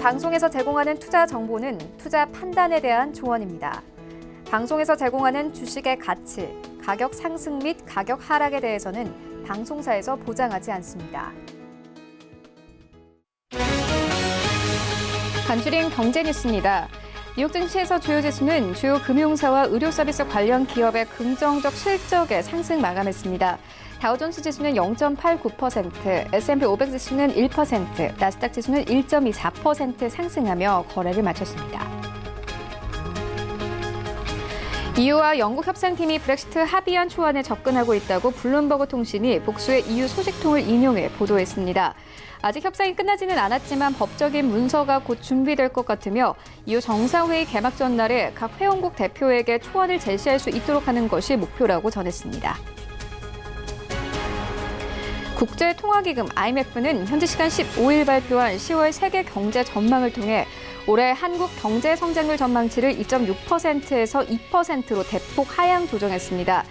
방송에서 제공하는 투자 정보는 투자 판단에 대한 조언입니다. 방송에서 제공하는 주식의 가치, 가격 상승 및 가격 하락에 대해서는 방송사에서 보장하지 않습니다. 간추린 경제 뉴스입니다. 뉴욕 증시에서 주요 지수는 주요 금융사와 의료 서비스 관련 기업의 긍정적 실적에 상승 마감했습니다. 다우존스 지수는 0.89%, S&P 500 지수는 1%, 나스닥 지수는 1.24% 상승하며 거래를 마쳤습니다. EU와 영국 협상팀이 브렉시트 합의안 초안에 접근하고 있다고 블룸버그 통신이 복수의 EU 소식통을 인용해 보도했습니다. 아직 협상이 끝나지는 않았지만 법적인 문서가 곧 준비될 것 같으며 EU 정상회의 개막 전날에 각 회원국 대표에게 초안을 제시할 수 있도록 하는 것이 목표라고 전했습니다. 국제통화기금 IMF는 현지 시간 15일 발표한 10월 세계 경제 전망을 통해 올해 한국 경제 성장률 전망치를 2.6%에서 2%로 대폭 하향 조정했습니다.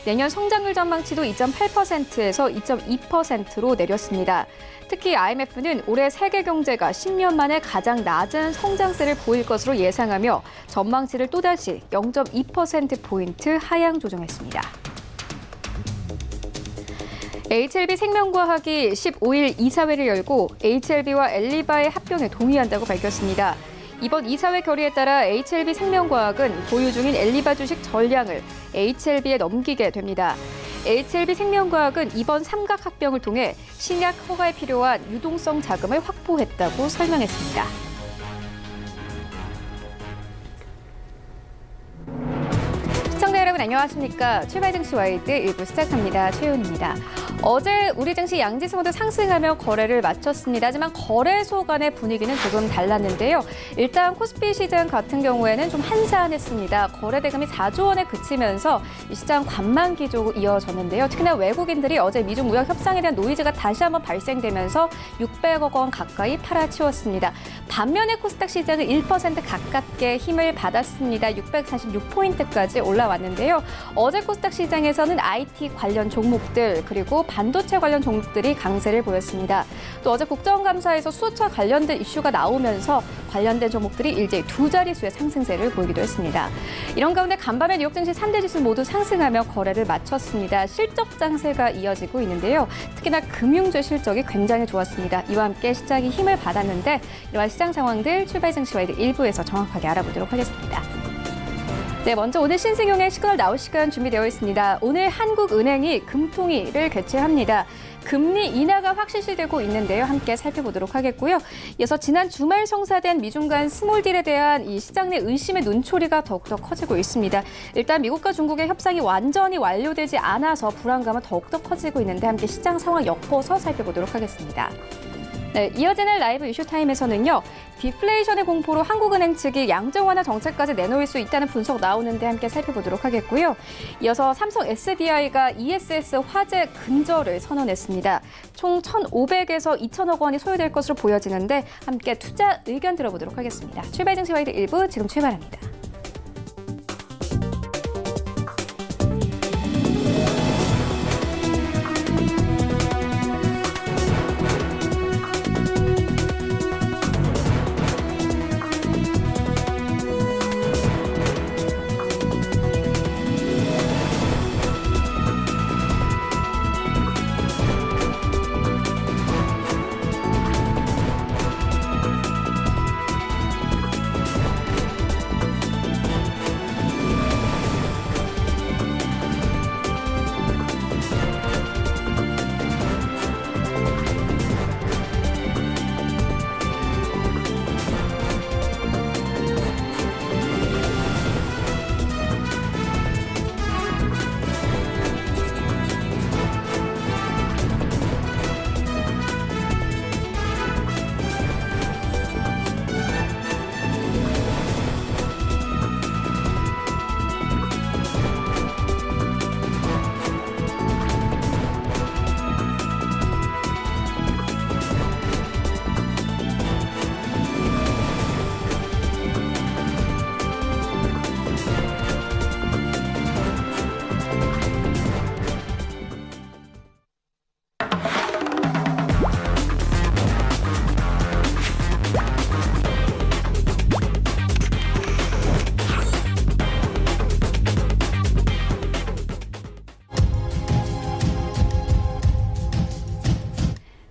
내년 성장률 전망치도 2.8%에서 2.2%로 내렸습니다. 특히 IMF는 올해 세계 경제가 10년 만에 가장 낮은 성장세를 보일 것으로 예상하며 전망치를 또다시 0.2%포인트 하향 조정했습니다. HLB 생명과학이 15일 이사회를 열고 HLB와 엘리바의 합병에 동의한다고 밝혔습니다. 이번 이사회 결의에 따라 HLB 생명과학은 보유 중인 엘리바 주식 전량을 HLB에 넘기게 됩니다. HLB 생명과학은 이번 삼각 합병을 통해 신약 허가에 필요한 유동성 자금을 확보했다고 설명했습니다. 시청자 여러분 안녕하십니까? 출발 증시 와이드 1부 시작합니다. 최윤입니다. 어제 우리 증시 양지수 모두 상승하며 거래를 마쳤습니다. 하지만 거래소 간의 분위기는 조금 달랐는데요. 일단 코스피 시장 같은 경우에는 좀 한산했습니다. 거래 대금이 4조 원에 그치면서 이 시장 관망 기조로 이어졌는데요. 특히나 외국인들이 어제 미중 무역 협상에 대한 노이즈가 다시 한번 발생되면서 600억 원 가까이 팔아치웠습니다. 반면에 코스닥 시장은 1% 가깝게 힘을 받았습니다. 646포인트까지 올라왔는데요. 어제 코스닥 시장에서는 IT 관련 종목들 그리고 반도체 관련 종목들이 강세를 보였습니다. 또 어제 국정감사에서 수소차 관련된 이슈가 나오면서 관련된 종목들이 일제히 두 자릿수의 상승세를 보이기도 했습니다. 이런 가운데 간밤에 뉴욕 증시 3대 지수 모두 상승하며 거래를 마쳤습니다. 실적 장세가 이어지고 있는데요. 특히나 금융주 실적이 굉장히 좋았습니다. 이와 함께 시장이 힘을 받았는데 이러한 시장 상황들 출발 증시 와이드 1부에서 정확하게 알아보도록 하겠습니다. 네, 먼저 오늘 신승용의 시그널 나올 시간 준비되어 있습니다. 오늘 한국은행이 금통위를 개최합니다. 금리 인하가 확실시되고 있는데요. 함께 살펴보도록 하겠고요. 이어서 지난 주말 성사된 미중 간 스몰딜에 대한 이 시장 내 의심의 눈초리가 더욱더 커지고 있습니다. 일단 미국과 중국의 협상이 완전히 완료되지 않아서 불안감은 더욱더 커지고 있는데 함께 시장 상황 엮어서 살펴보도록 하겠습니다. 네, 이어지는 라이브 이슈타임에서는요. 디플레이션의 공포로 한국은행 측이 양적 완화 정책까지 내놓을 수 있다는 분석 나오는데 함께 살펴보도록 하겠고요. 이어서 삼성 SDI가 ESS 화재 근절을 선언했습니다. 총 1,500에서 2,000억 원이 소요될 것으로 보여지는데 함께 투자 의견 들어보도록 하겠습니다. 출발 증시 와이드 1부 지금 출발합니다.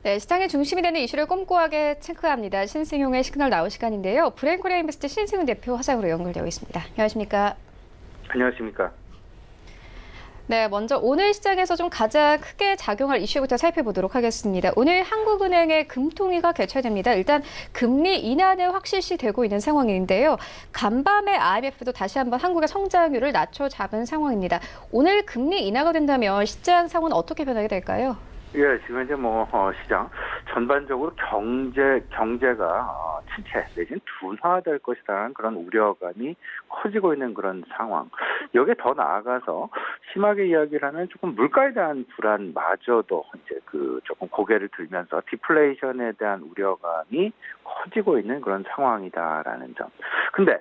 네, 시장의 중심이 되는 이슈를 꼼꼼하게 체크합니다. 신승용의 시그널 나올 시간인데요. 브레인코리아 인베스트 신승용 대표 화상으로 연결되어 있습니다. 안녕하십니까? 안녕하십니까? 네, 먼저 오늘 시장에서 좀 가장 크게 작용할 이슈부터 살펴보도록 하겠습니다. 오늘 한국은행의 금통위가 개최됩니다. 일단 금리 인하는 확실시 되고 있는 상황인데요. 간밤에 IMF도 다시 한번 한국의 성장률을 낮춰 잡은 상황입니다. 오늘 금리 인하가 된다면 시장 상황은 어떻게 변하게 될까요? 예, 지금 이제 시장 전반적으로 경제가 침체 내지는 둔화될 것이라는 그런 우려감이 커지고 있는 그런 상황. 여기에 더 나아가서 심하게 이야기를 하면 조금 물가에 대한 불안마저도 이제 조금 고개를 들면서 디플레이션에 대한 우려감이 커지고 있는 그런 상황이다라는 점. 근데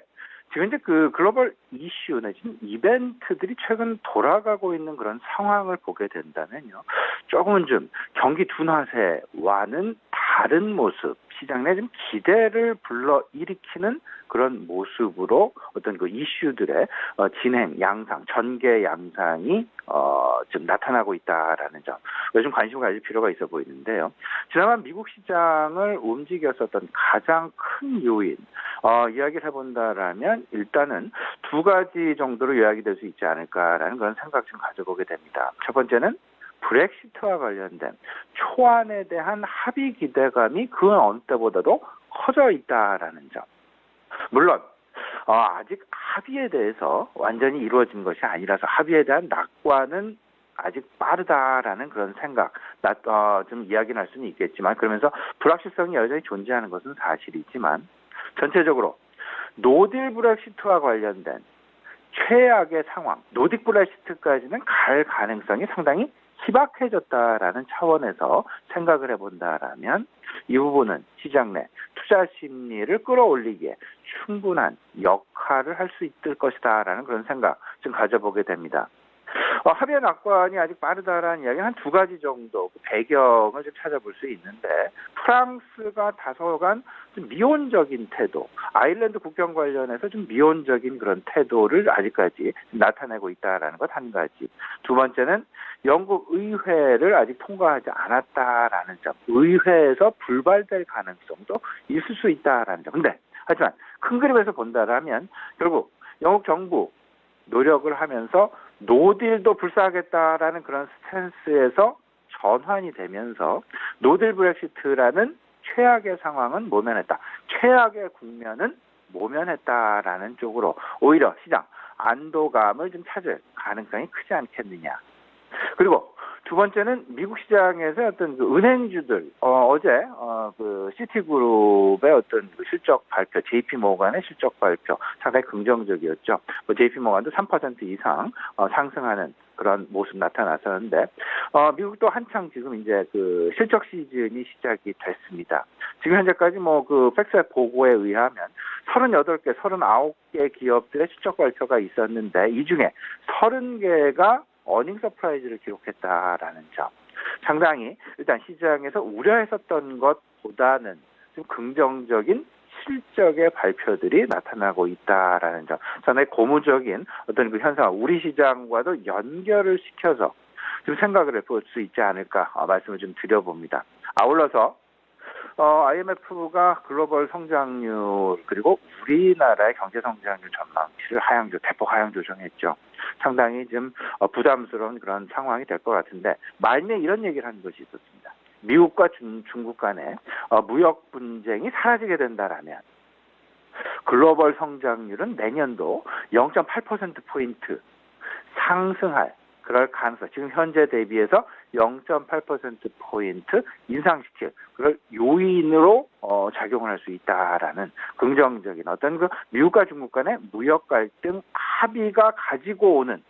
지금 이제 글로벌 이슈 내지는 이벤트들이 최근 돌아가고 있는 그런 상황을 보게 된다면요. 조금은 좀 경기 둔화세와는 다른 모습, 시장 내 좀 기대를 불러일으키는 그런 모습으로 어떤 이슈들의 진행, 양상, 전개 양상이 좀 나타나고 있다라는 점. 요즘 관심을 가질 필요가 있어 보이는데요. 지난번 미국 시장을 움직였었던 가장 큰 요인, 이야기를 해본다라면 일단은 두 가지 정도로 요약이 될 수 있지 않을까라는 그런 생각 좀 가져보게 됩니다. 첫 번째는 브렉시트와 관련된 초안에 대한 합의 기대감이 그 어느 때보다도 커져 있다라는 점. 물론 아직 합의에 대해서 완전히 이루어진 것이 아니라서 합의에 대한 낙관은 아직 빠르다라는 그런 생각, 좀 이야기는 할 수는 있겠지만 그러면서 불확실성이 여전히 존재하는 것은 사실이지만 전체적으로 노딜 브렉시트와 관련된 최악의 상황, 노딜 브렉시트까지는 갈 가능성이 상당히 희박해졌다라는 차원에서 생각을 해본다라면 이 부분은 시장 내 투자 심리를 끌어올리기에 충분한 역할을 할 수 있을 것이다라는 그런 생각 좀 가져보게 됩니다. 합의 낙관이 아직 빠르다라는 이야기는 한 두 가지 정도 배경을 좀 찾아볼 수 있는데 프랑스가 다소간 좀 미온적인 태도, 아일랜드 국경 관련해서 좀 미온적인 그런 태도를 아직까지 나타내고 있다라는 것 한 가지. 두 번째는 영국 의회를 아직 통과하지 않았다라는 점, 의회에서 불발될 가능성도 있을 수 있다라는 점. 근데 하지만 큰 그림에서 본다라면 결국 영국 정부 노력을 하면서 노딜도 불사하겠다라는 그런 스탠스에서 전환이 되면서 노딜 브렉시트라는 최악의 상황은 모면했다. 최악의 국면은 모면했다라는 쪽으로 오히려 시장 안도감을 좀 찾을 가능성이 크지 않겠느냐. 그리고 두 번째는 미국 시장에서 어떤 은행주들 어제 시티그룹의 어떤 실적 발표, JP모간의 실적 발표 상당히 긍정적이었죠. JP모간도 3% 이상 상승하는 그런 모습 나타났었는데 미국도 한창 지금 이제 실적 시즌이 시작이 됐습니다. 지금 현재까지 팩스 보고에 의하면 38개, 39개 기업들의 실적 발표가 있었는데 이 중에 30개가 어닝 서프라이즈를 기록했다라는 점. 상당히 일단 시장에서 우려했었던 것보다는 좀 긍정적인 실적의 발표들이 나타나고 있다라는 점. 상당히 고무적인 어떤 현상, 우리 시장과도 연결을 시켜서 좀 생각을 해볼 수 있지 않을까 말씀을 좀 드려봅니다. 아울러서 IMF가 글로벌 성장률 그리고 우리나라의 경제 성장률 전망치를 대폭 하향 조정했죠. 상당히 좀 부담스러운 그런 상황이 될 것 같은데 말미에 이런 얘기를 한 것이 있었습니다. 미국과 중국 간의 무역 분쟁이 사라지게 된다라면 글로벌 성장률은 내년도 0.8%포인트 상승할 그럴 가능성, 지금 현재 대비해서 0.8%포인트 인상시킬 그럴 요인으로 작용을 할 수 있다라는 긍정적인 어떤 미국과 중국 간의 무역 갈등 합의가 가지고 오는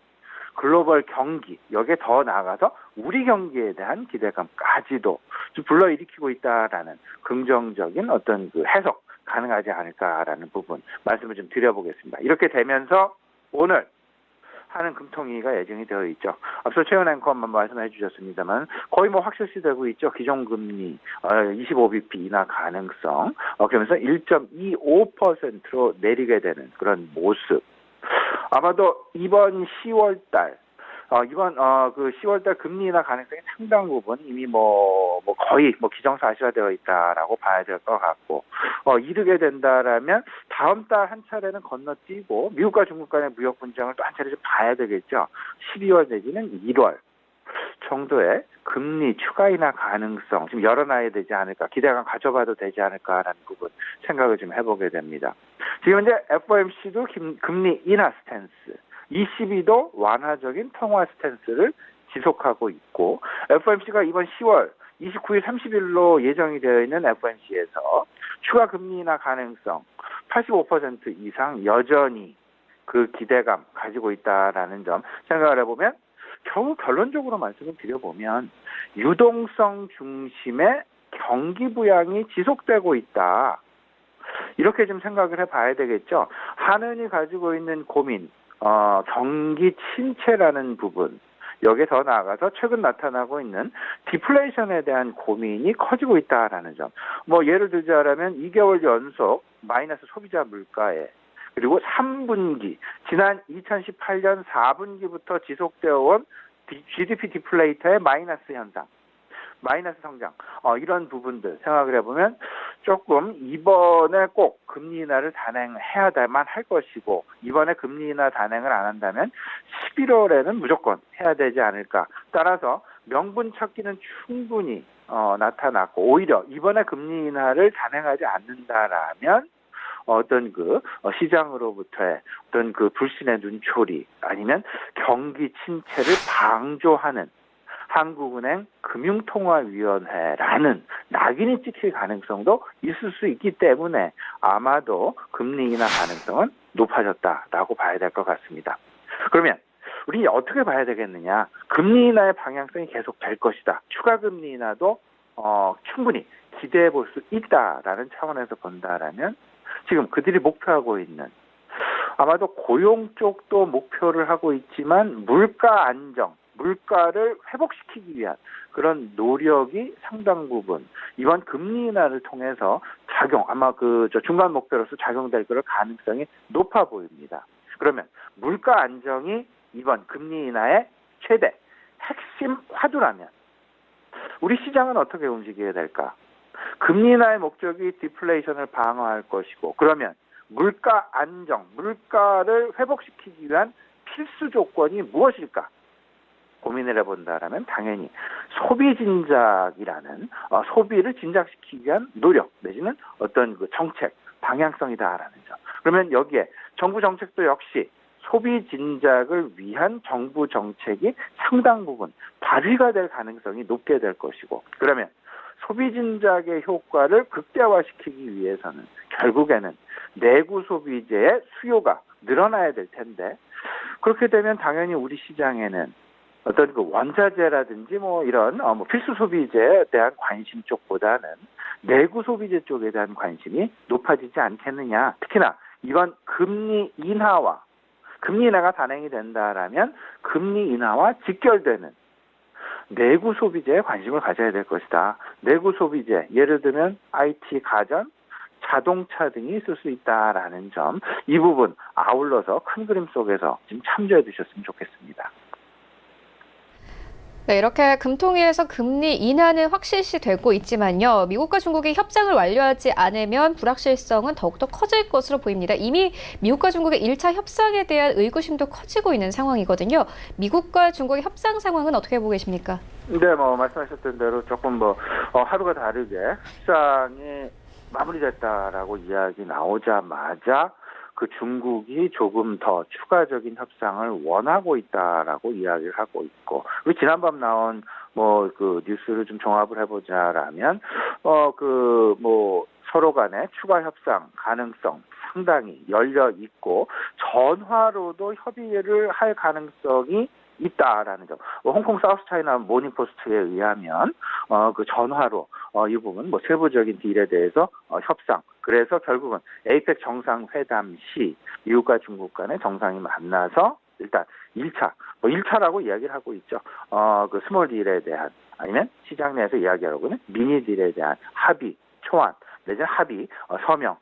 글로벌 경기, 여기에 더 나아가서 우리 경기에 대한 기대감까지도 좀 불러일으키고 있다라는 긍정적인 어떤 해석 가능하지 않을까라는 부분 말씀을 좀 드려보겠습니다. 이렇게 되면서 오늘 하는 금통위가 예정이 되어 있죠. 앞서 최현 앵커만 말씀해 주셨습니다만 거의 확실시되고 있죠. 기존금리 25bp 인하 가능성 그러면서 1.25%로 내리게 되는 그런 모습. 아마도 이번 10월 달 이번 그 10월달 금리 인하 가능성이 상당 부분 이미 거의 기정사실화되어 있다라고 봐야 될 것 같고, 이르게 된다라면 다음 달 한 차례는 건너뛰고 미국과 중국 간의 무역 분쟁을 또 한 차례 좀 봐야 되겠죠. 12월 내지는 1월 정도의 금리 추가 인하 가능성 좀 열어놔야 되지 않을까, 기대감 가져봐도 되지 않을까라는 부분 생각을 좀 해보게 됩니다. 지금 이제 FOMC도 금리 인하 스탠스, ECB도 완화적인 통화 스탠스를 지속하고 있고, FOMC가 이번 10월 29일, 30일로 예정이 되어 있는 FOMC에서 추가 금리 인하 가능성 85% 이상 여전히 그 기대감 가지고 있다라는 점 생각을 해보면, 결국 결론적으로 말씀을 드려보면 유동성 중심의 경기 부양이 지속되고 있다, 이렇게 좀 생각을 해봐야 되겠죠. 한은이 가지고 있는 고민, 경기 침체라는 부분, 여기에 더 나아가서 최근 나타나고 있는 디플레이션에 대한 고민이 커지고 있다라는 점. 예를 들자면 2개월 연속 마이너스 소비자 물가에, 그리고 3분기, 지난 2018년 4분기부터 지속되어 온 GDP 디플레이터의 마이너스 현상, 마이너스 성장, 이런 부분들 생각을 해보면 조금 이번에 꼭 금리 인하를 단행해야만 할 것이고, 이번에 금리 인하 단행을 안 한다면 11월에는 무조건 해야 되지 않을까. 따라서 명분 찾기는 충분히 나타났고, 오히려 이번에 금리 인하를 단행하지 않는다라면 어떤 시장으로부터의 어떤 불신의 눈초리, 아니면 경기 침체를 방조하는 한국은행 금융통화위원회라는 낙인이 찍힐 가능성도 있을 수 있기 때문에 아마도 금리 인하 가능성은 높아졌다라고 봐야 될 것 같습니다. 그러면 우리 어떻게 봐야 되겠느냐? 금리 인하의 방향성이 계속 될 것이다, 추가 금리 인하도 충분히 기대해 볼 수 있다라는 차원에서 본다라면, 지금 그들이 목표하고 있는, 아마도 고용 쪽도 목표를 하고 있지만 물가 안정, 물가를 회복시키기 위한 그런 노력이 상당 부분 이번 금리 인하를 통해서 아마 중간 목표로서 작용될 그럴 가능성이 높아 보입니다. 그러면 물가 안정이 이번 금리 인하의 최대 핵심 화두라면 우리 시장은 어떻게 움직여야 될까? 금리 인하의 목적이 디플레이션을 방어할 것이고, 그러면 물가 안정, 물가를 회복시키기 위한 필수 조건이 무엇일까? 고민을 해본다라면 당연히 소비 진작이라는 소비를 진작시키기 위한 노력 내지는 어떤 정책 방향성이다라는 점. 그러면 여기에 정부 정책도 역시 소비 진작을 위한 정부 정책이 상당 부분 발휘가 될 가능성이 높게 될 것이고, 그러면 소비 진작의 효과를 극대화시키기 위해서는 결국에는 내구 소비재의 수요가 늘어나야 될 텐데, 그렇게 되면 당연히 우리 시장에는 어떤 원자재라든지 이런 필수 소비재에 대한 관심 쪽보다는 내구 소비재 쪽에 대한 관심이 높아지지 않겠느냐. 특히나 이번 금리 인하가 단행이 된다라면 금리 인하와 직결되는 내구 소비재에 관심을 가져야 될 것이다. 내구 소비재, 예를 들면 IT, 가전, 자동차 등이 있을 수 있다라는 점, 이 부분 아울러서 큰 그림 속에서 좀 참조해 주셨으면 좋겠습니다. 네, 이렇게 금통위에서 금리 인하는 확실시 되고 있지만요. 미국과 중국이 협상을 완료하지 않으면 불확실성은 더욱더 커질 것으로 보입니다. 이미 미국과 중국의 1차 협상에 대한 의구심도 커지고 있는 상황이거든요. 미국과 중국의 협상 상황은 어떻게 보고 계십니까? 네, 말씀하셨던 대로 조금 하루가 다르게 협상이 마무리됐다라고 이야기 나오자마자 중국이 조금 더 추가적인 협상을 원하고 있다라고 이야기를 하고 있고, 그리고 지난밤 나온 뉴스를 좀 종합을 해보자라면 서로 간의 추가 협상 가능성 상당히 열려 있고, 전화로도 협의를 할 가능성이 있다라는 점. 홍콩 사우스 차이나 모닝포스트에 의하면 전화로 이 부분 세부적인 딜에 대해서 협상. 그래서 결국은 에이펙 정상회담 시 미국과 중국 간의 정상이 만나서 일단 1차라고 이야기를 하고 있죠. 스몰 딜에 대한, 아니면 시장 내에서 이야기하고는 미니 딜에 대한 합의, 초안 내지는 합의, 서명,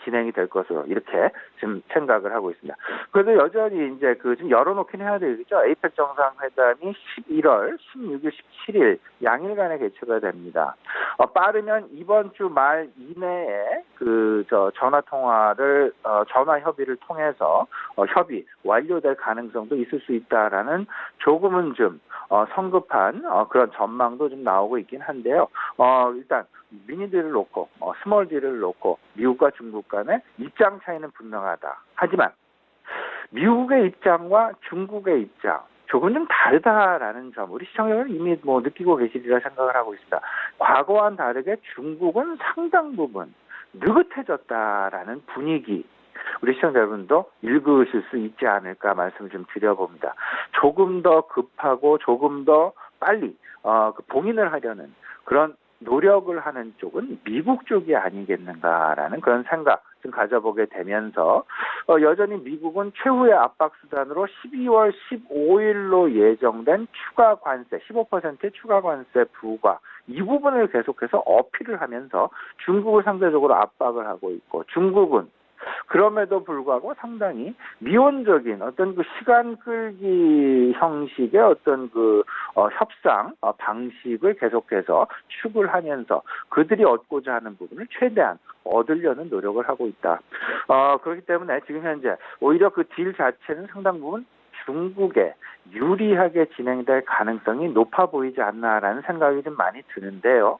진행이 될 것으로 이렇게 지금 생각을 하고 있습니다. 그래도 여전히 이제 좀 열어놓긴 해야 되겠죠. 에이펙 정상회담이 11월 16일, 17일 양일간에 개최가 됩니다. 빠르면 이번 주 말 이내에 전화 통화를 전화 협의를 통해서 협의 완료될 가능성도 있을 수 있다라는 조금은 좀 성급한 그런 전망도 좀 나오고 있긴 한데요. 일단 미니딜을 놓고 스몰딜을 놓고 미국과 중국 간의 입장 차이는 분명하다. 하지만 미국의 입장과 중국의 입장 조금 좀 다르다라는 점 우리 시청자들은 이미 느끼고 계시리라 생각을 하고 있습니다. 과거와는 다르게 중국은 상당 부분 느긋해졌다라는 분위기 우리 시청자 여러분도 읽으실 수 있지 않을까 말씀을 좀 드려봅니다. 조금 더 급하고 조금 더 빨리 봉인을 하려는 그런 노력을 하는 쪽은 미국 쪽이 아니겠는가라는 그런 생각 좀 가져보게 되면서 여전히 미국은 최후의 압박 수단으로 12월 15일로 예정된 추가 관세, 15%의 추가 관세 부과 이 부분을 계속해서 어필을 하면서 중국을 상대적으로 압박을 하고 있고 중국은 그럼에도 불구하고 상당히 미온적인 어떤 시간 끌기 형식의 어떤 협상 방식을 계속해서 추구를 하면서 그들이 얻고자 하는 부분을 최대한 얻으려는 노력을 하고 있다. 그렇기 때문에 지금 현재 오히려 그 딜 자체는 상당 부분 중국에 유리하게 진행될 가능성이 높아 보이지 않나라는 생각이 좀 많이 드는데요.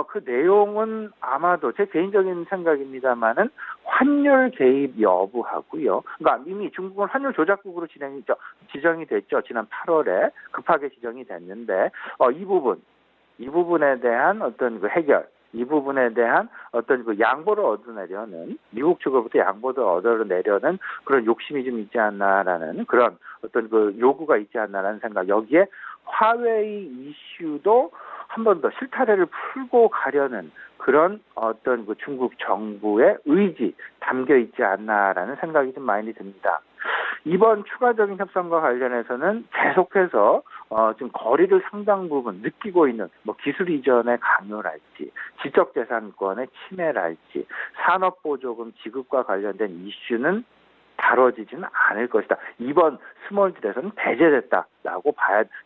그 내용은 아마도 제 개인적인 생각입니다만은 환율 개입 여부하고요. 그러니까 이미 중국은 환율 조작국으로 지정이 됐죠. 지난 8월에 급하게 지정이 됐는데 이 부분에 대한 어떤 해결. 이 부분에 대한 어떤 양보를 얻어내려는 미국 측으로부터 양보를 얻어내려는 그런 욕심이 좀 있지 않나라는 그런 어떤 요구가 있지 않나라는 생각. 여기에 화웨이 이슈도 한 번 더 실타래를 풀고 가려는 그런 어떤 중국 정부의 의지 담겨 있지 않나라는 생각이 좀 많이 듭니다. 이번 추가적인 협상과 관련해서는 계속해서 지금 거리를 상당 부분 느끼고 있는 기술 이전의 강요랄지 지적재산권의 침해랄지 산업보조금 지급과 관련된 이슈는 다뤄지지는 않을 것이다. 이번 스몰딜에서는 배제됐다라고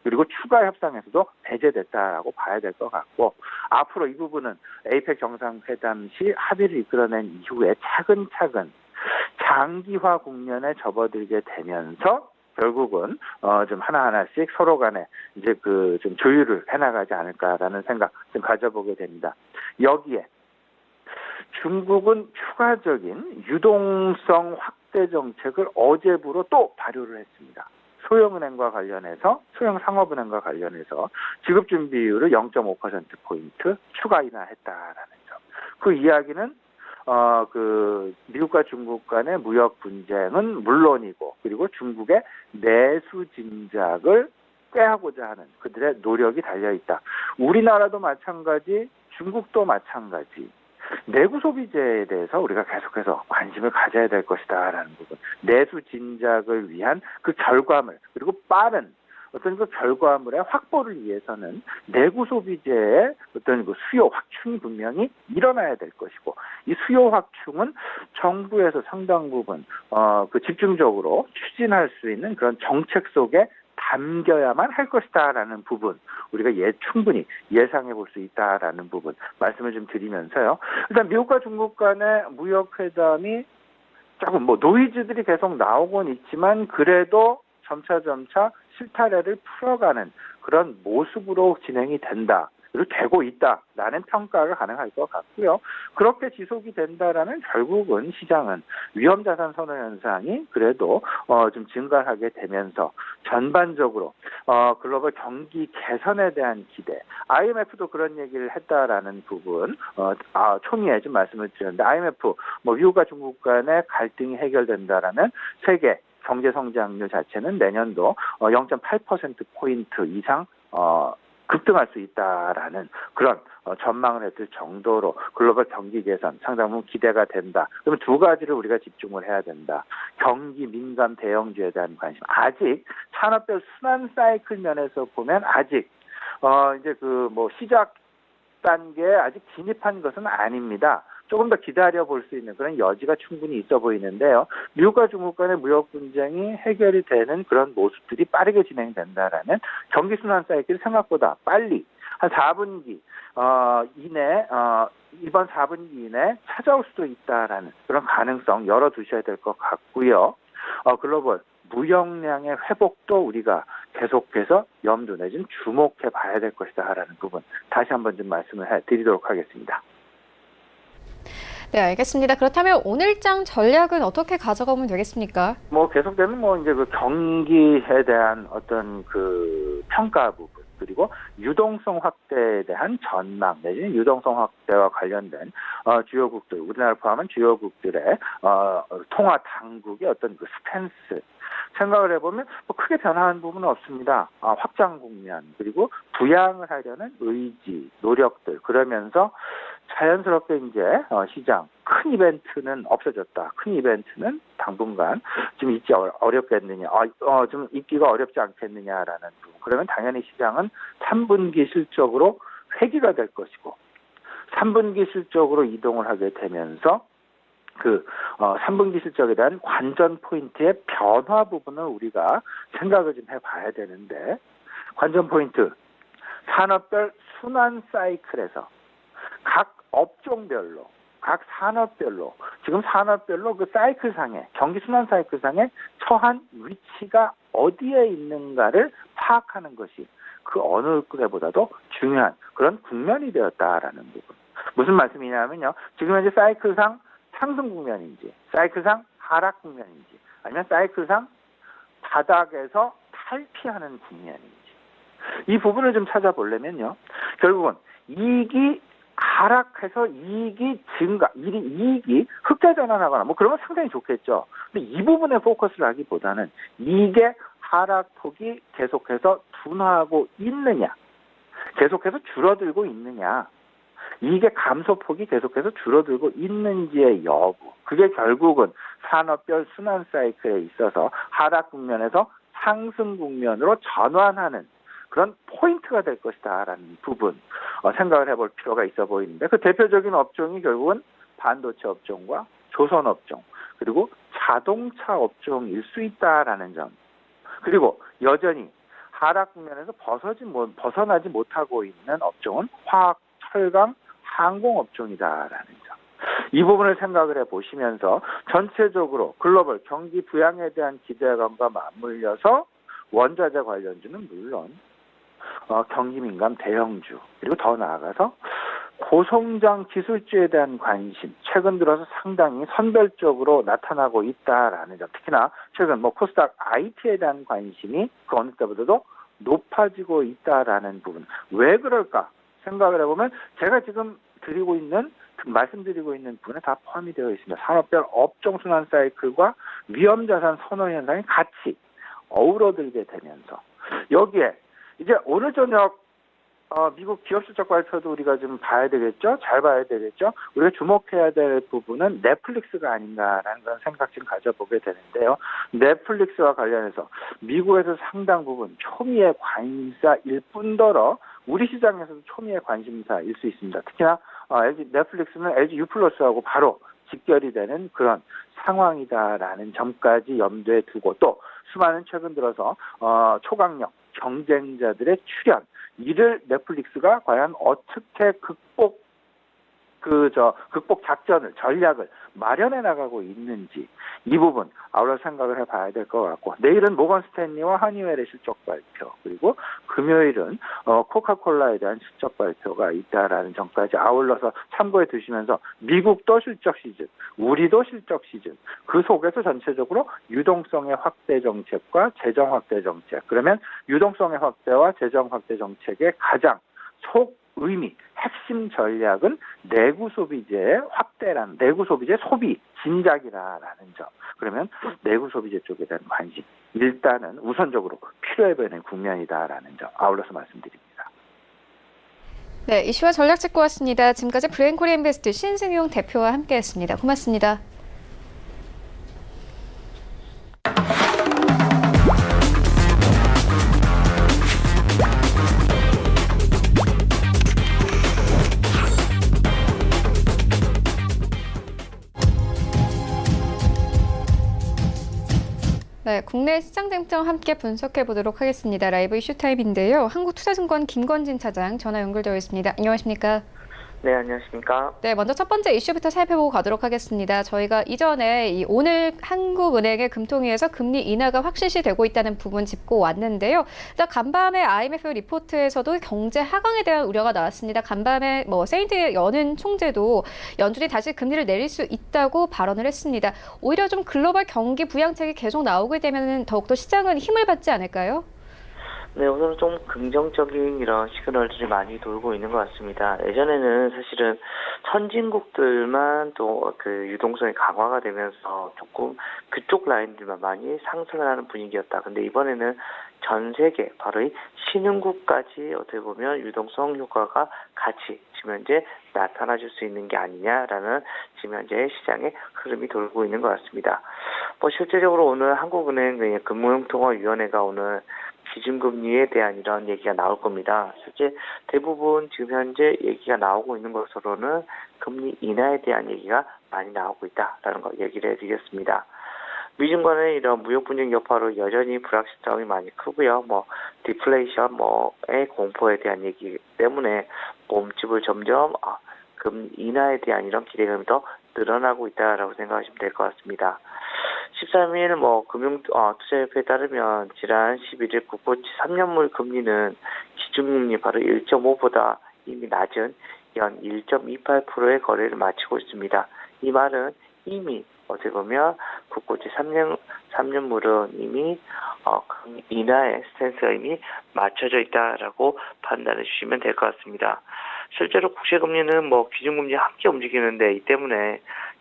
그리고 추가 협상에서도 배제됐다라고 봐야 될 것 같고 앞으로 이 부분은 에이펙 정상회담 시 합의를 이끌어낸 이후에 차근차근 장기화 국면에 접어들게 되면서 결국은 좀 하나하나씩 서로 간에 이제 좀 조율을 해나가지 않을까라는 생각 좀 가져보게 됩니다. 여기에 중국은 추가적인 유동성 확대 정책을 어제부로 또 발효를 했습니다. 소형은행과 관련해서, 소형상업은행과 관련해서 지급준비율을 0.5%포인트 추가 인하했다라는 점. 그 이야기는 미국과 중국 간의 무역 분쟁은 물론이고, 그리고 중국의 내수 진작을 꾀하고자 하는 그들의 노력이 달려있다. 우리나라도 마찬가지, 중국도 마찬가지. 내구 소비재에 대해서 우리가 계속해서 관심을 가져야 될 것이다라는 부분. 내수 진작을 위한 그 결과물, 그리고 빠른 어떤 결과물의 확보를 위해서는 내구 소비재의 어떤 수요 확충이 분명히 일어나야 될 것이고, 이 수요 확충은 정부에서 상당 부분 집중적으로 추진할 수 있는 그런 정책 속에 담겨야만 할 것이다라는 부분, 우리가 충분히 예상해 볼 수 있다라는 부분 말씀을 좀 드리면서요. 일단 미국과 중국 간의 무역 회담이 조금 노이즈들이 계속 나오곤 있지만 그래도 점차 실타래를 풀어가는 그런 모습으로 진행이 된다. 그리고 되고 있다라는 평가가 가능할 것 같고요. 그렇게 지속이 된다라면 결국은 시장은 위험자산 선호 현상이 그래도 좀 증가하게 되면서 전반적으로 글로벌 경기 개선에 대한 기대, IMF도 그런 얘기를 했다라는 부분 초미에 좀 말씀을 드렸는데, IMF 미국과 중국 간의 갈등이 해결된다라면 세계 경제 성장률 자체는 내년도 0.8%포인트 이상 급등할 수 있다라는 그런 전망을 했을 정도로 글로벌 경기 개선 상당 부분 기대가 된다. 그러면 두 가지를 우리가 집중을 해야 된다. 경기 민감 대형주에 대한 관심. 아직 산업별 순환 사이클 면에서 보면 아직 이제 시작 단계에 아직 진입한 것은 아닙니다. 조금 더 기다려 볼 수 있는 그런 여지가 충분히 있어 보이는데요. 미국과 중국 간의 무역 분쟁이 해결이 되는 그런 모습들이 빠르게 진행된다라는 경기 순환 사이클이 생각보다 빨리 한 4분기 이내 이번 4분기 이내 찾아올 수도 있다라는 그런 가능성 열어두셔야 될 것 같고요. 글로벌 무역량의 회복도 우리가 계속해서 염두 내지는 주목해 봐야 될 것이다라는 부분 다시 한번 좀 말씀을 해드리도록 하겠습니다. 네, 알겠습니다. 그렇다면 오늘장 전략은 어떻게 가져가면 되겠습니까? 계속되는 이제 그 경기에 대한 어떤 그 평가 부분 그리고 유동성 확대에 대한 전망 내지는 유동성 확대와 관련된 주요국들 우리나라 포함한 주요국들의 통화 당국의 어떤 그 스탠스 생각을 해보면 크게 변화한 부분은 없습니다. 확장 국면 그리고 부양을 하려는 의지 노력들 그러면서 자연스럽게 이제 시장 큰 이벤트는 없어졌다. 큰 이벤트는 당분간 좀 있지 어렵겠느냐, 좀 있기가 어렵지 않겠느냐라는 부분. 그러면 당연히 시장은 3분기 실적으로 회귀가 될 것이고, 3분기 실적으로 이동을 하게 되면서 그 3분기 실적에 대한 관전 포인트의 변화 부분을 우리가 생각을 좀 해봐야 되는데, 관전 포인트 산업별 순환 사이클에서 각 업종별로 각 산업별로 지금 산업별로 그 사이클상에 경기 순환 사이클상에 처한 위치가 어디에 있는가를 파악하는 것이 그 어느 때보다도 중요한 그런 국면이 되었다라는 부분. 무슨 말씀이냐면요. 지금 현재 사이클상 상승 국면인지 사이클상 하락 국면인지 아니면 사이클상 바닥에서 탈피하는 국면인지 이 부분을 좀 찾아보려면요. 결국은 이익이 하락해서 이익이 증가, 이익이 흑자 전환하거나 그러면 상당히 좋겠죠. 근데 이 부분에 포커스를 하기보다는 이익의 하락폭이 계속해서 둔화하고 있느냐, 계속해서 줄어들고 있느냐, 이익의 감소폭이 계속해서 줄어들고 있는지의 여부. 그게 결국은 산업별 순환 사이클에 있어서 하락 국면에서 상승 국면으로 전환하는 그런 포인트가 될 것이다라는 부분 생각을 해볼 필요가 있어 보이는데 그 대표적인 업종이 결국은 반도체 업종과 조선 업종 그리고 자동차 업종일 수 있다라는 점 그리고 여전히 하락 국면에서 벗어나지 못하고 있는 업종은 화학, 철강, 항공 업종이다라는 점. 이 부분을 생각을 해보시면서 전체적으로 글로벌 경기 부양에 대한 기대감과 맞물려서 원자재 관련주는 물론 경기 민감 대형주 그리고 더 나아가서 고성장 기술주에 대한 관심 최근 들어서 상당히 선별적으로 나타나고 있다라는 점 특히나 최근 코스닥 IT에 대한 관심이 그 어느 때보다도 높아지고 있다라는 부분 왜 그럴까 생각을 해보면 제가 지금 말씀드리고 있는 부분에 다 포함이 되어 있습니다. 산업별 업종 순환 사이클과 위험자산 선호 현상이 같이 어우러들게 되면서 여기에 이제 오늘 저녁 미국 기업 실적 발표도 우리가 좀 봐야 되겠죠? 잘 봐야 되겠죠? 우리가 주목해야 될 부분은 넷플릭스가 아닌가라는 그런 생각 좀 가져보게 되는데요. 넷플릭스와 관련해서 미국에서 상당 부분 초미의 관심사일 뿐더러 우리 시장에서도 초미의 관심사일 수 있습니다. 특히나 넷플릭스는 LG U+하고 바로 직결이 되는 그런 상황이다라는 점까지 염두에 두고 또 수많은 최근 들어서 초강력 경쟁자들의 출현 이를 넷플릭스가 과연 어떻게 극복 전략을 마련해 나가고 있는지 이 부분 아울러 생각을 해봐야 될 것 같고 내일은 모건 스탠리와 허니웰의 실적 발표 그리고 금요일은 코카콜라에 대한 실적 발표가 있다라는 점까지 아울러서 참고해 두시면서 미국도 실적 시즌, 우리도 실적 시즌 그 속에서 전체적으로 유동성의 확대 정책과 재정 확대 정책 그러면 유동성의 확대와 재정 확대 정책의 가장 의미, 핵심 전략은 내구 소비재의 확대라는 내구 소비재 소비 진작이라는 점. 그러면 내구 소비재 쪽에 대한 관심 일단은 우선적으로 필요해 보이는 국면이다라는 점 아울러서 말씀드립니다. 네, 이슈와 전략 짚고 왔습니다. 지금까지 브레인코리아 인베스트 신승용 대표와 함께했습니다. 고맙습니다. 네, 국내 시장 쟁점 함께 분석해 보도록 하겠습니다. 라이브 이슈 타임인데요. 한국투자증권 김건진 차장 전화 연결되어 있습니다. 안녕하십니까? 네, 안녕하십니까? 네, 먼저 첫 번째 이슈부터 살펴보고 가도록 하겠습니다. 저희가 이전에 오늘 한국은행의 금통위에서 금리 인하가 확실시되고 있다는 부분 짚고 왔는데요. 일단 간밤에 IMF 리포트에서도 경제 하강에 대한 우려가 나왔습니다. 간밤에 세인트 여는 총재도 연준이 다시 금리를 내릴 수 있다고 발언을 했습니다. 오히려 좀 글로벌 경기 부양책이 계속 나오게 되면 더욱더 시장은 힘을 받지 않을까요? 네, 오늘은 좀 긍정적인 이런 시그널들이 많이 돌고 있는 것 같습니다. 예전에는 사실은 선진국들만 또 그 유동성이 강화가 되면서 조금 그쪽 라인들만 많이 상승을 하는 분위기였다. 근데 이번에는 전 세계, 바로 이 신흥국까지 어떻게 보면 유동성 효과가 같이 지금 현재 나타나줄 수 있는 게 아니냐라는 지금 현재 시장의 흐름이 돌고 있는 것 같습니다. 실제적으로 오늘 한국은행 금융통화위원회가 오늘 기준금리에 대한 이런 얘기가 나올 겁니다. 실제 대부분 지금 현재 얘기가 나오고 있는 것으로는 금리 인하에 대한 얘기가 많이 나오고 있다라는 거 얘기를 해드리겠습니다. 미중 간의 이런 무역 분쟁 여파로 여전히 불확실성이 많이 크고요. 디플레이션의 공포에 대한 얘기 때문에 몸집을 점점 금리 인하에 대한 이런 기대감이 더 늘어나고 있다라고 생각하시면 될 것 같습니다. 13일 금융투자협회에 따르면 지난 11일 국고치 3년물 금리는 기준금리 바로 1.5보다 이미 낮은 연 1.28%의 거래를 마치고 있습니다. 이 말은 이미 어떻게 보면 국고치 3년물은 이미 금리 인하의 스탠스가 이미 맞춰져 있다라고 판단해 주시면 될 것 같습니다. 실제로 국채금리는 기준금리와 함께 움직이는데 이 때문에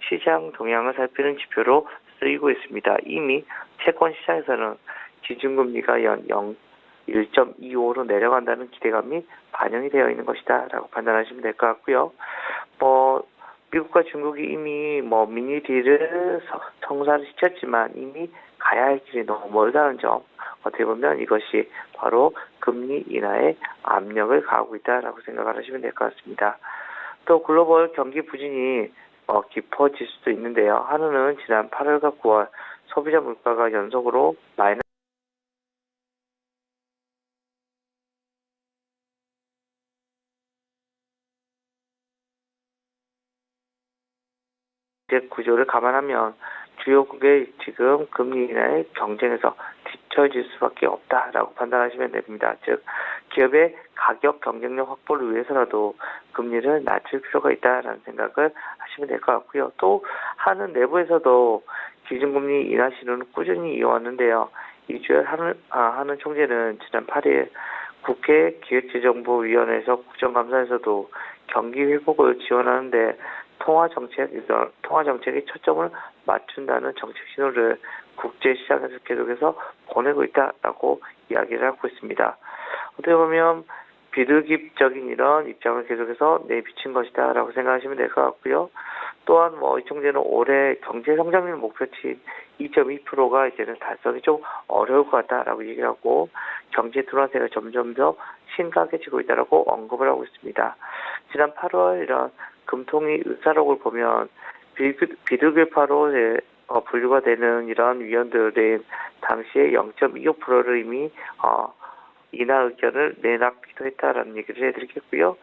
시장 동향을 살피는 지표로 쓰이고 있습니다. 이미 채권 시장에서는 기준금리가 연 1.25로 내려간다는 기대감이 반영이 되어 있는 것이다라고 판단하시면 될 것 같고요. 미국과 중국이 이미 미니 딜을 성사를 시켰지만 이미 가야 할 길이 너무 멀다는 점, 어떻게 보면 이것이 바로 금리 인하에 압력을 가하고 있다라고 생각을 하시면 될 것 같습니다. 또 글로벌 경기 부진이 깊어질 수도 있는데요. 한은은 지난 8월과 9월 소비자 물가가 연속으로 마이너스 구조를 감안하면 주요국의 지금 금리 인하의 경쟁에서 뒤처질 수밖에 없다라고 판단하시면 됩니다. 즉 기업의 가격 경쟁력 확보를 위해서라도 금리를 낮출 필요가 있다라는 생각을 하시면 될 것 같고요. 또 한은 내부에서도 기준금리 인하 신호는 꾸준히 이어왔는데요. 이주열 한은 총재는 지난 8일 국회 기획재정부위원회에서 국정감사에서도 경기 회복을 지원하는데 통화 정책에 초점을 맞춘다는 정책 신호를 국제 시장에서 계속해서 보내고 있다라고 이야기를 하고 있습니다. 어떻게 보면 비둘기적인 이런 입장을 계속해서 내비친 것이다라고 생각하시면 될 것 같고요. 또한 이 총재는 올해 경제 성장률 목표치 2.2%가 이제는 달성이 좀 어려울 것 같다라고 얘기를 하고 경제 둔화세가 점점 더 심각해지고 있다라고 언급을 하고 있습니다. 지난 8월 이런 금통위 의사록을 보면 비둘기파로 분류가 되는 이런 위원들은 당시에 0.25%를 이미 인하 의견을 내놨기도 했다라는 얘기를 해드리겠고요.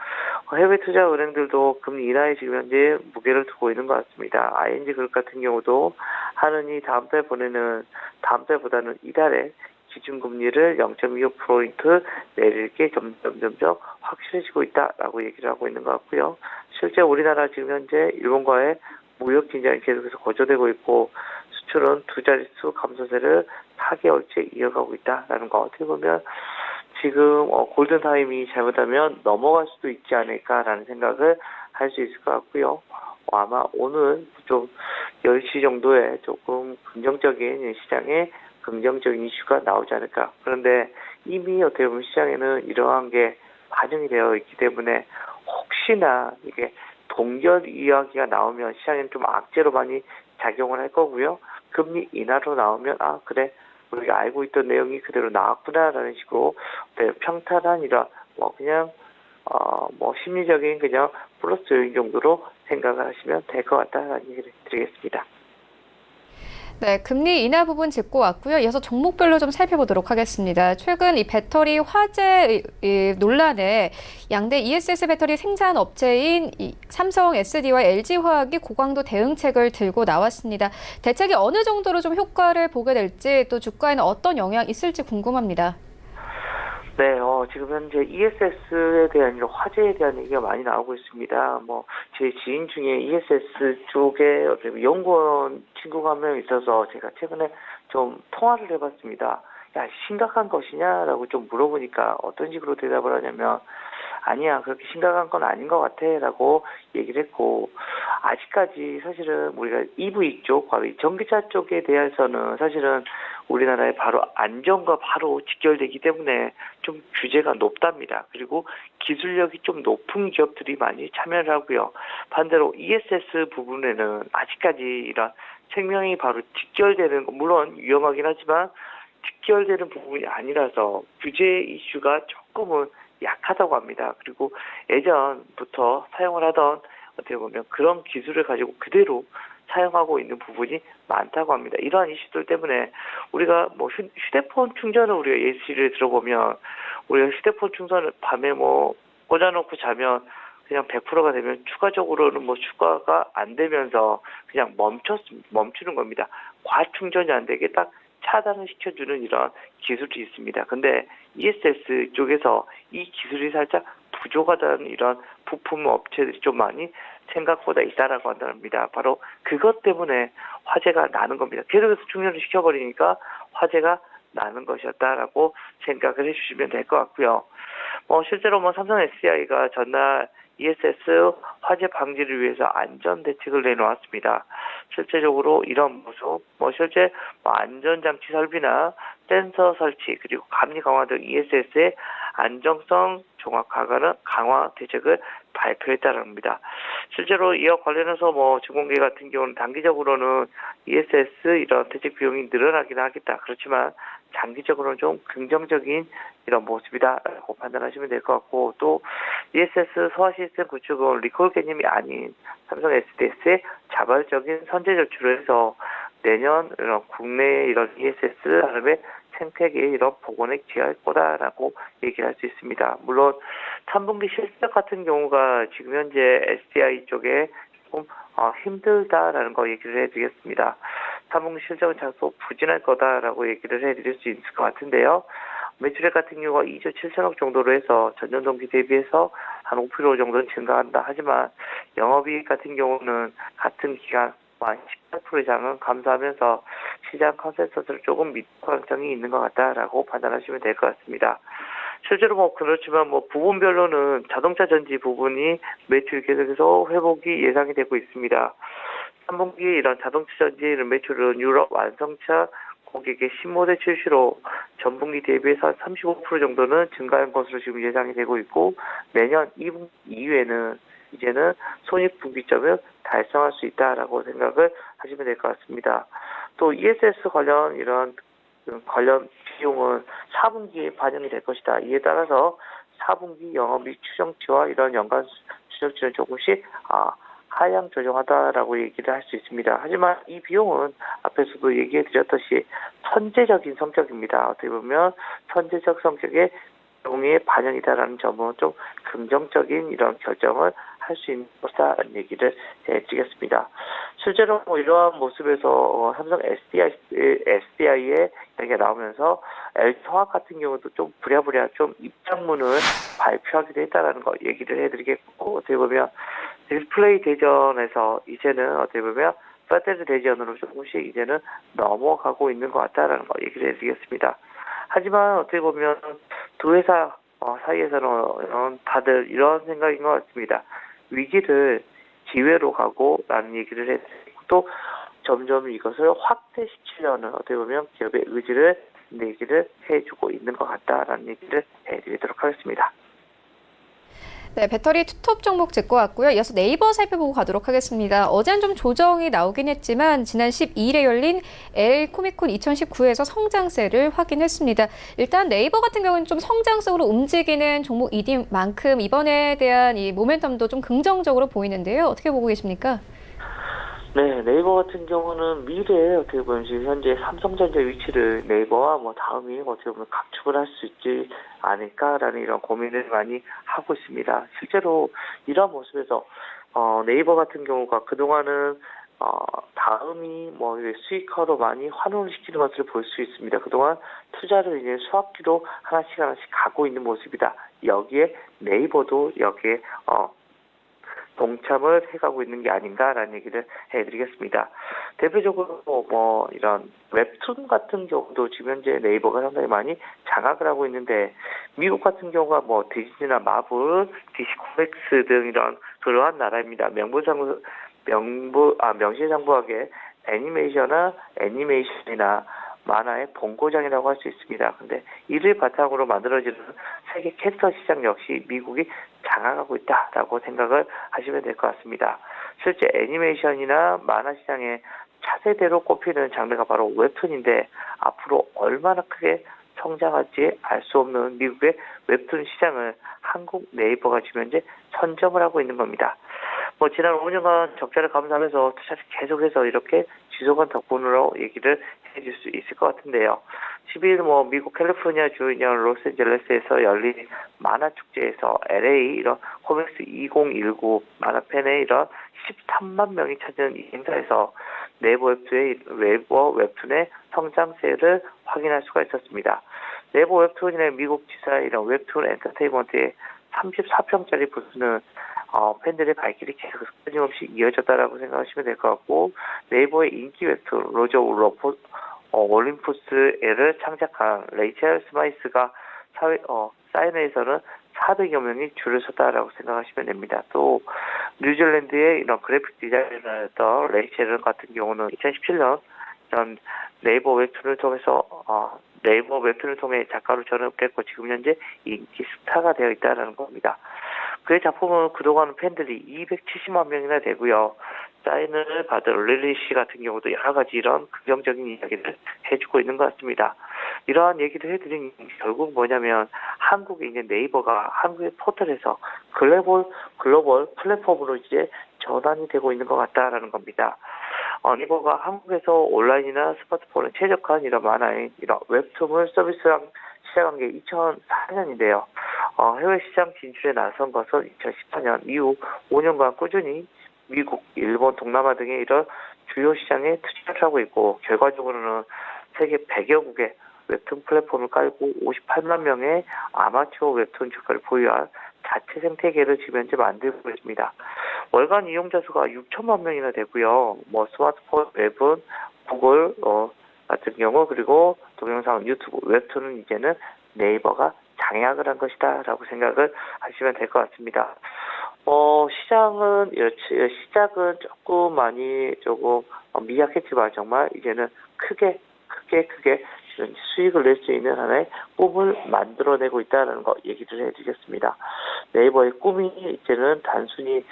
해외 투자 은행들도 금리 인하에 지금 현재 무게를 두고 있는 것 같습니다. ING그룹 같은 경우도 한은이 다음 달보다는 이달에 기준금리를 0.25% 내릴 게 점점 확실해지고 있다라고 얘기를 하고 있는 것 같고요. 실제 우리나라 지금 현재 일본과의 무역 긴장이 계속해서 고조되고 있고 수출은 두 자릿수 감소세를 4개월째 이어가고 있다라는 거 어떻게 보면 지금 골든타임이 잘못하면 넘어갈 수도 있지 않을까라는 생각을 할 수 있을 것 같고요. 아마 오늘 좀 10시 정도에 조금 긍정적인 시장에 긍정적인 이슈가 나오지 않을까. 그런데 이미 어떻게 보면 시장에는 이러한 게 반영이 되어 있기 때문에 혹시나 이게 동결 이야기가 나오면 시장에는 좀 악재로 많이 작용을 할 거고요. 금리 인하로 나오면 그래 우리가 알고 있던 내용이 그대로 나왔구나라는 식으로 평탄한 이런 그냥 심리적인 그냥 플러스 요인 정도로 생각을 하시면 될 것 같다라는 얘기를 드리겠습니다. 네, 금리 인하 부분 짚고 왔고요. 이어서 종목별로 좀 살펴보도록 하겠습니다. 최근 이 배터리 화재 논란에 양대 ESS 배터리 생산 업체인 이 삼성 SD와 LG화학이 고강도 대응책을 들고 나왔습니다. 대책이 어느 정도로 좀 효과를 보게 될지 또 주가에는 어떤 영향이 있을지 궁금합니다. 네, 지금 현재 ESS에 대한 이런 화재에 대한 얘기가 많이 나오고 있습니다. 제 지인 중에 ESS 쪽에 연구원 친구가 한 명 있어서 제가 최근에 좀 통화를 해봤습니다. 야, 심각한 것이냐라고 좀 물어보니까 어떤 식으로 대답을 하냐면, 아니야, 그렇게 심각한 건 아닌 것 같아 라고 얘기를 했고, 아직까지 사실은 우리가 EV 쪽, 바로 이 전기차 쪽에 대해서는 사실은 우리나라의 바로 안전과 바로 직결되기 때문에 좀 규제가 높답니다. 그리고 기술력이 좀 높은 기업들이 많이 참여를 하고요. 반대로 ESS 부분에는 아직까지 이런 생명이 바로 직결되는, 물론 위험하긴 하지만 직결되는 부분이 아니라서 규제 이슈가 조금은 약하다고 합니다. 그리고 예전부터 사용을 하던 어떻게 보면 그런 기술을 가지고 그대로 사용하고 있는 부분이 많다고 합니다. 이러한 이슈들 때문에 우리가 휴대폰 충전을 우리가 예시를 들어보면 우리가 휴대폰 충전을 밤에 꽂아놓고 자면 그냥 100%가 되면 추가적으로는 추가가 안 되면서 그냥 멈추는 겁니다. 과충전이 안 되게 딱 차단을 시켜주는 이런 기술이 있습니다. 근데 ESS 쪽에서 이 기술이 살짝 부족하다는 이런 부품 업체들이 좀 많이 생각보다 있다라고 한답니다. 바로 그것 때문에 화재가 나는 겁니다. 계속해서 충전을 시켜버리니까 화재가 나는 것이었다라고 생각을 해주시면 될 것 같고요. 실제로 삼성 SDI가 전날 ESS 화재 방지를 위해서 안전 대책을 내놓았습니다. 실제적으로 이런 모습, 실제 안전장치 설비나 센서 설치 그리고 감리 강화 등 ESS의 안정성 종합 강화 대책을 발표했다는 겁니다. 실제로 이와 관련해서 증공계 같은 경우는 단기적으로는 ESS 이런 대책 비용이 늘어나긴 하겠다. 그렇지만 장기적으로는 좀 긍정적인 이런 모습이다라고 판단하시면 될 것 같고, 또 ESS 소화 시스템 구축은 리콜 개념이 아닌 삼성 SDS의 자발적인 선제 조치를 해서 내년 이런 국내 이런 ESS 산업의 생태계 이런 복원에 기여할 거다라고 얘기를 할 수 있습니다. 물론 3분기 실적 같은 경우가 지금 현재 SDI 쪽에 조금 힘들다라는 거 얘기를 해드리겠습니다. 3분기 실적은 다소 부진할 거다라고 얘기를 해드릴 수 있을 것 같은데요. 매출액 같은 경우가 2조 7천억 정도로 해서 전년 동기 대비해서 한 5% 정도는 증가한다. 하지만 영업이익 같은 경우는 같은 기간 18% 이상은 감소하면서 시장 컨센서스를 조금 밑 가능성이 있는 것 같다라고 판단하시면 될 것 같습니다. 실제로 그렇지만 부분별로는 자동차 전지 부분이 매출 계속해서 회복이 예상이 되고 있습니다. 3분기 이런 자동차 전지 매출은 유럽 완성차 고객의 신모델 출시로 전분기 대비해서 35% 정도는 증가한 것으로 지금 예상이 되고 있고, 내년 2분기 이후에는 이제는 손익분기점을 달성할 수 있다라고 생각을 하시면 될 것 같습니다. 또 ESS 관련 비용은 4분기에 반영이 될 것이다. 이에 따라서 4분기 영업이익 추정치와 이런 연간 추정치는 조금씩 하향 조정하다라고 얘기를 할 수 있습니다. 하지만 이 비용은 앞에서도 얘기해 드렸듯이 선제적인 성격입니다. 어떻게 보면 선제적 성격의 비용에 반영이다라는 점은 좀 긍정적인 이런 결정을 할 수 있는 것이다라는 얘기를 해드리겠습니다. 실제로 이러한 모습에서 삼성 SDI의 얘기가 나오면서 LG화학 같은 경우도 좀 부랴부랴 좀 입장문을 발표하기도 했다라는 거 얘기를 해드리겠고, 어떻게 보면 디스플레이 대전에서 이제는 어떻게 보면 배터리 대전으로 조금씩 이제는 넘어가고 있는 것 같다라는 거 얘기를 해드리겠습니다. 하지만 어떻게 보면 두 회사 사이에서는 다들 이런 생각인 것 같습니다. 위기를 기회로 가고라는 얘기를 해드리고, 또 점점 이것을 확대시키려는 어떻게 보면 기업의 의지를 얘기를 해주고 있는 것 같다라는 얘기를 해드리도록 하겠습니다. 네, 배터리 투톱 종목 짚고 왔고요. 이어서 네이버 살펴보고 가도록 하겠습니다. 어제는 좀 조정이 나오긴 했지만 지난 12일에 열린 LComicCon 2019에서 성장세를 확인했습니다. 일단 네이버 같은 경우는 좀 성장성으로 움직이는 종목인 만큼 이번에 대한 이 모멘텀도 좀 긍정적으로 보이는데요. 어떻게 보고 계십니까? 네, 네이버 같은 경우는 미래에 어떻게 보면 지금 현재 삼성전자 위치를 네이버와 뭐 다음이 어떻게 보면 각축을 할 수 있지 않을까라는 이런 고민을 많이 하고 있습니다. 실제로 이런 모습에서 네이버 같은 경우가 그동안은 다음이 뭐 수익화로 많이 환원을 시키는 것을 볼 수 있습니다. 그동안 투자를 이제 수학기로 하나씩 가고 있는 모습이다. 여기에 네이버도 여기에 동참을 해가고 있는 게 아닌가라는 얘기를 해드리겠습니다. 대표적으로 뭐 이런 웹툰 같은 경우도 지금 현재 네이버가 상당히 많이 장악을 하고 있는데 미국 같은 경우가 뭐 디즈니나 마블, DC 코믹스 등 이런 그러한 나라입니다. 명실상부하게 애니메이션이나 만화의 본고장이라고 할 수 있습니다. 근데 이를 바탕으로 만들어지는 세계 캐스터 시장 역시 미국이 장악하고 있다라고 생각을 하시면 될 것 같습니다. 실제 애니메이션이나 만화 시장의 차세대로 꼽히는 장르가 바로 웹툰인데 앞으로 얼마나 크게 성장할지 알 수 없는 미국의 웹툰 시장을 한국 네이버가 지금 현재 선점을 하고 있는 겁니다. 뭐 지난 5년간 적자를 감수하면서 투자를 계속해서 이렇게 지속한 덕분으로 얘기를 해줄 수 있을 것 같은데요. 12일 미국 캘리포니아 주인 로스앤젤레스에서 열린 만화 축제에서 LA 이런 코믹스 2019 만화 팬의 이런 13만 명이 찾은 이 행사에서 네이버 웹툰의 성장세를 확인할 수가 있었습니다. 네이버 웹툰의 미국 지사의 이런 웹툰 엔터테인먼트의 34평짜리 부스는 팬들의 발길이 계속 끊임없이 이어졌다라고 생각하시면 될 것 같고 네이버의 인기 웹툰 로저 올림푸스를 창작한 레이첼 스마이스가 사인회에서는 400여 명이 줄을 섰다라고 생각하시면 됩니다. 또 뉴질랜드의 이런 그래픽 디자이너였던 레이첼 같은 경우는 2017년 이런 네이버 웹툰을 통해 작가로 전업했고 지금 현재 인기 스타가 되어 있다는 겁니다. 그의 작품은 그동안 팬들이 270만 명이나 되고요. 사인을 받은 릴리 씨 같은 경우도 여러 가지 이런 긍정적인 이야기를 해주고 있는 것 같습니다. 이러한 얘기를 해드린 결국 뭐냐면 한국에 있는 네이버가 한국의 포털에서 글로벌 플랫폼으로 이제 전환이 되고 있는 것 같다라는 겁니다. 네이버가 한국에서 온라인이나 스마트폰에 최적화한 이런 만화의 이런 웹툰을 서비스한 시작한 게 2004년인데요. 해외 시장 진출에 나선 것은 2014년 이후 5년간 꾸준히 미국, 일본, 동남아 등의 이런 주요 시장에 투자를 하고 있고 결과적으로는 세계 100여 국의 웹툰 플랫폼을 깔고 58만 명의 아마추어 웹툰 작가를 보유한 자체 생태계를 지금 현재 만들고 있습니다. 월간 이용자 수가 6천만 명이나 되고요. 스마트폰, 웹은 구글 같은 경우 그리고 동영상, 유튜브, 웹툰은 이제는 네이버가 장악을 한 것이다라고 생각을 하시면 될 것 같습니다. 시작은 조금 미약했지만 정말 이제는 크게 수익을 낼 수 있는 하나의 꿈을 만들어내고 있다는 거 얘기를 해드리겠습니다. 네이버의 꿈이 이제는 단순히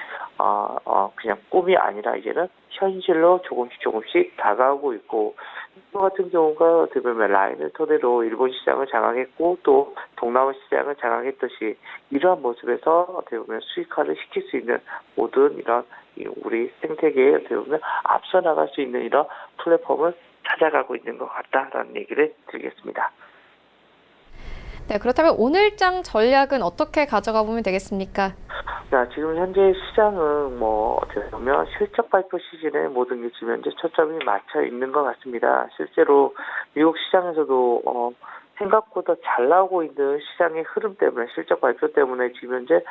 그냥 꿈이 아니라 이제는 현실로 조금씩 다가오고 있고 이거 같은 경우가 어떻게 보면 라인을 토대로 일본 시장을 장악했고 또 동남아 시장을 장악했듯이 이러한 모습에서 어떻게 보면 수익화를 시킬 수 있는 모든 이런 우리 생태계에 어떻게 보면 앞서 나갈 수 있는 이런 플랫폼을 찾아가고 있는 것 같다라는 얘기를 드리겠습니다. 네, 그렇다면 오늘장 전략은 어떻게 가져가 보면 되겠습니까? 지금 현재 시장은 어떻게 보면 실적 발표 시즌에 모든 게 지금 현재 초점이 맞춰 있는 것 같습니다. 실제로 미국 시장에서도 생각보다 잘 나오고 있는 시장의 흐름 때문에 실적 발표 때문에 지금 현재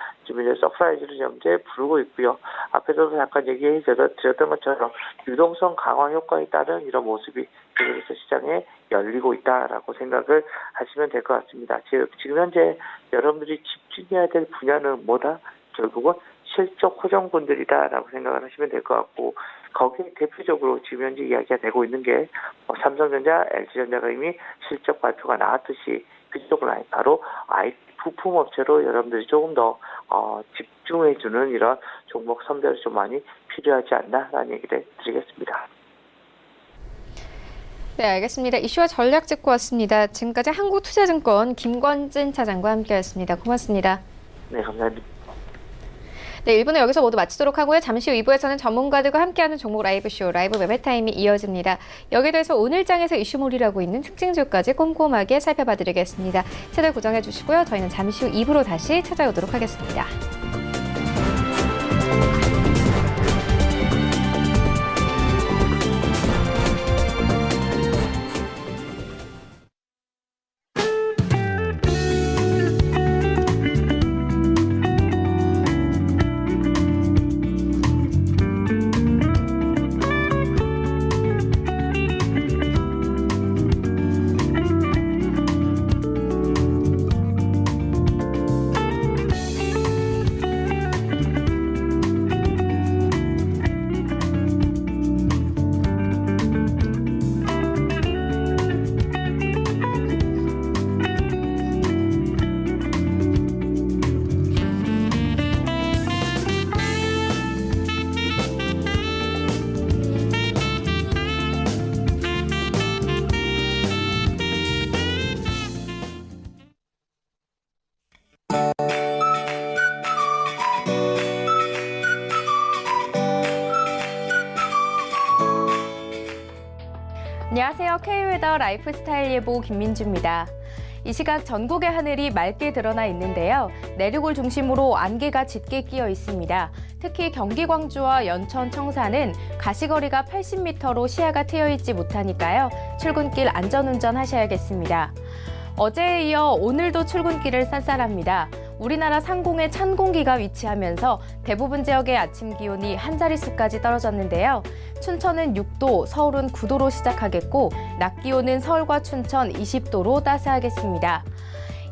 서프라이즈를 현재 부르고 있고요. 앞에서도 잠깐 얘기해 드렸던 것처럼 유동성 강화 효과에 따른 이런 모습이 계속해서 시장에 열리고 있다라고 생각을 하시면 될 것 같습니다. 지금 현재 여러분들이 집중해야 될 분야는 뭐다? 결국은 실적 호정분들이다라고 생각을 하시면 될 것 같고 거기에 대표적으로 지금 현재 이야기가 되고 있는 게 삼성전자, LG전자가 이미 실적 발표가 나왔듯이 그쪽 라인 바로 IT 부품 업체로 여러분들이 조금 더 집중해주는 이런 종목 선별이 좀 많이 필요하지 않나라는 얘기를 드리겠습니다. 네, 알겠습니다. 이슈와 전략 짚고 왔습니다. 지금까지 한국투자증권 김권진 차장과 함께했습니다. 고맙습니다. 네, 감사합니다. 네, 1부는 여기서 모두 마치도록 하고요. 잠시 후 2부에서는 전문가들과 함께하는 종목 라이브쇼, 라이브 매매타임이 이어집니다. 여기에 대해서 오늘 장에서 이슈몰이라고 있는 특징주까지 꼼꼼하게 살펴봐드리겠습니다. 채널 고정해 주시고요. 저희는 잠시 후 2부로 다시 찾아오도록 하겠습니다. 안녕하세요. K웨더 라이프스타일 예보 김민주입니다. 이 시각 전국의 하늘이 맑게 드러나 있는데요. 내륙을 중심으로 안개가 짙게 끼어 있습니다. 특히 경기 광주와 연천 청사는 가시거리가 80m로 시야가 트여 있지 못하니까요. 출근길 안전운전 하셔야겠습니다. 어제에 이어 오늘도 출근길을 쌀쌀합니다. 우리나라 상공에 찬 공기가 위치하면서 대부분 지역의 아침 기온이 한 자릿수까지 떨어졌는데요. 춘천은 6도, 서울은 9도로 시작하겠고 낮 기온은 서울과 춘천 20도로 따스하겠습니다.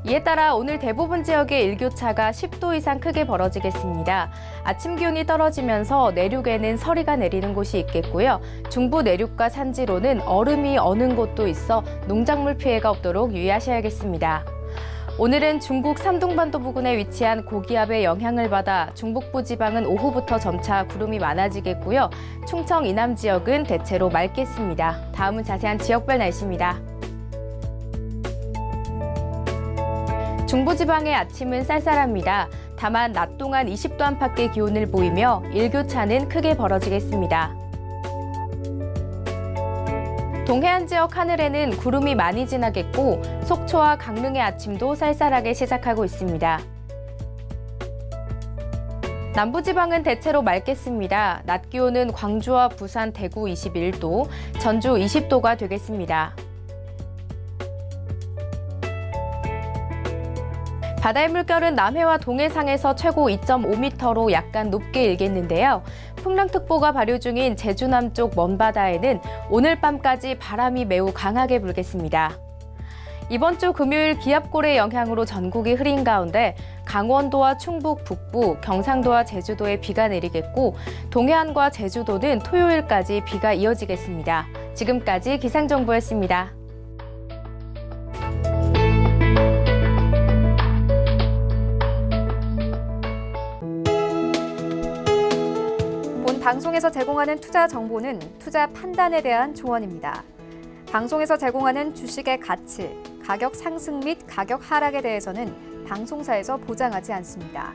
이에 따라 오늘 대부분 지역의 일교차가 10도 이상 크게 벌어지겠습니다. 아침 기온이 떨어지면서 내륙에는 서리가 내리는 곳이 있겠고요. 중부 내륙과 산지로는 얼음이 어는 곳도 있어 농작물 피해가 없도록 유의하셔야겠습니다. 오늘은 중국 산둥반도 부근에 위치한 고기압의 영향을 받아 중북부 지방은 오후부터 점차 구름이 많아지겠고요. 충청 이남 지역은 대체로 맑겠습니다. 다음은 자세한 지역별 날씨입니다. 중부지방의 아침은 쌀쌀합니다. 다만 낮 동안 20도 안팎의 기온을 보이며 일교차는 크게 벌어지겠습니다. 동해안 지역 하늘에는 구름이 많이 지나겠고 속초와 강릉의 아침도 쌀쌀하게 시작하고 있습니다. 남부지방은 대체로 맑겠습니다. 낮 기온은 광주와 부산, 대구 21도, 전주 20도가 되겠습니다. 바다의 물결은 남해와 동해상에서 최고 2.5m로 약간 높게 일겠는데요. 풍랑특보가 발효 중인 제주 남쪽 먼바다에는 오늘 밤까지 바람이 매우 강하게 불겠습니다. 이번 주 금요일 기압골의 영향으로 전국이 흐린 가운데 강원도와 충북 북부, 경상도와 제주도에 비가 내리겠고 동해안과 제주도는 토요일까지 비가 이어지겠습니다. 지금까지 기상정보였습니다. 방송에서 제공하는 투자 정보는 투자 판단에 대한 조언입니다. 방송에서 제공하는 주식의 가치, 가격 상승 및 가격 하락에 대해서는 방송사에서 보장하지 않습니다.